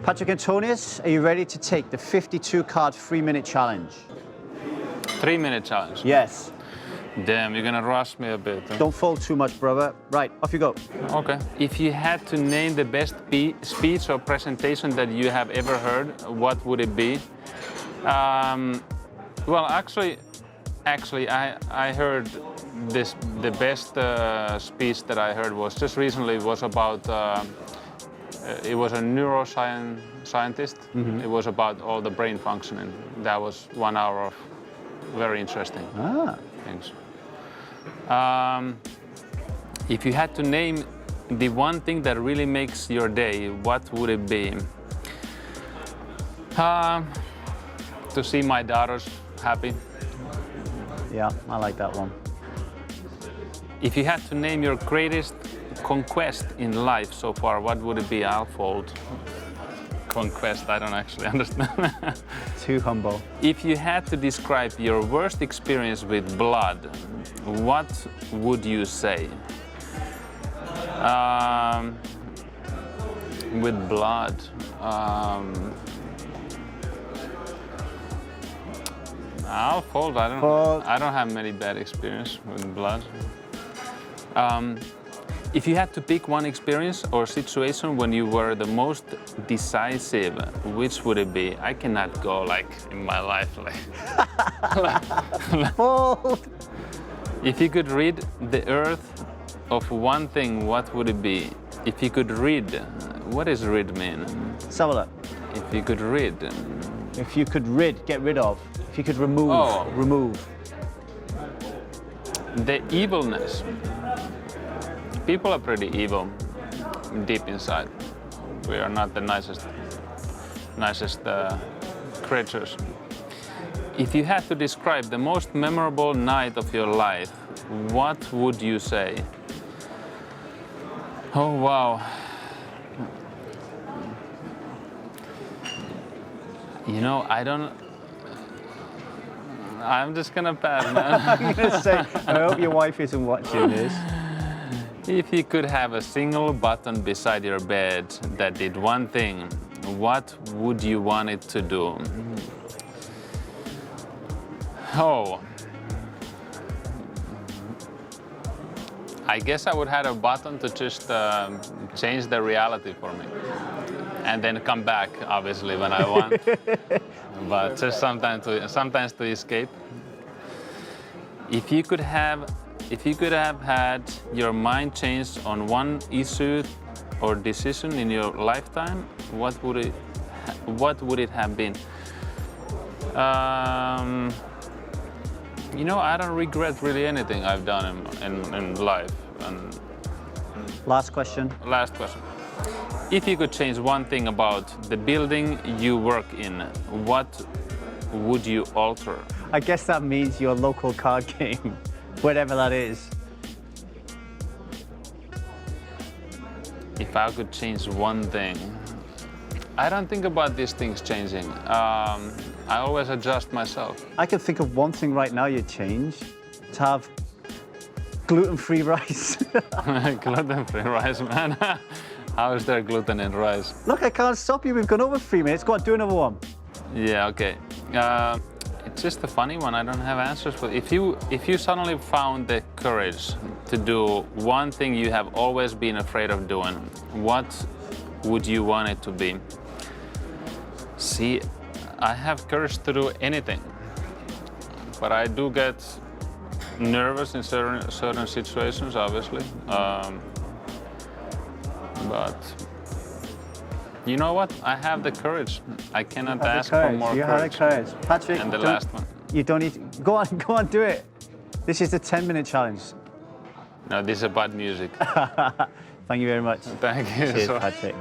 Patrik Antonius, are you ready to take the 52-card 3-minute challenge? 3-minute challenge? Yes. Damn, you're gonna rush me a bit. Huh? Don't fold too much, brother. Right, off you go. Okay. If you had to name the best speech or presentation that you have ever heard, what would it be? Well, actually, I heard this. The best speech that I heard was just recently. Was about. It was a neuroscientist. Mm-hmm. It was about all the brain functioning. That was 1 hour of very interesting things. If you had to name the one thing that really makes your day, what would it be? To see my daughters happy. Yeah, I like that one. If you had to name your greatest conquest in life so far, what would it be? I'll fold. Conquest, I don't actually understand. Too humble. If you had to describe your worst experience with blood, what would you say? With blood, I'll fold. I don't have many bad experience with blood. If you had to pick one experience or situation when you were the most decisive, which would it be? I cannot go like in my life like. Fold. If you could rid the earth of one thing, what would it be? If you could rid, what does rid mean? Samala. If you could rid. If you could rid, get rid of. If you could remove, remove. The evilness. People are pretty evil deep inside. We are not the nicest creatures. If you had to describe the most memorable night of your life, what would you say? Oh, wow. You know, I'm just gonna pass, man. I'm gonna say, I hope your wife isn't watching this. If you could have a single button beside your bed that did one thing, what would you want it to do? Oh, I guess I would have a button to just change the reality for me, and then come back, obviously, when I want. But just sometimes to escape. If you could have had your mind changed on one issue or decision in your lifetime, what would it have been? You know, I don't regret really anything I've done in life. And Last question. Last question. If you could change one thing about the building you work in, what would you alter? I guess that means your local card game, whatever that is. If I could change one thing, I don't think about these things changing. I always adjust myself. I can think of one thing right now you'd change. To have gluten-free rice. Gluten-free rice, man. How is there gluten in rice? Look, I can't stop you. We've gone over 3 minutes. Go on, do another one. Yeah, okay. It's just a funny one. I don't have answers for. If you suddenly found the courage to do one thing you have always been afraid of doing, what would you want it to be? See, I have courage to do anything, but I do get nervous in certain situations, obviously. But you know what? I have the courage. I cannot ask for more courage. You have the courage. Patrik, and the last one. You don't need to. Go on, do it. This is the 10-minute challenge. No, this is about music. Thank you very much. Thank you. Cheers, Patrik.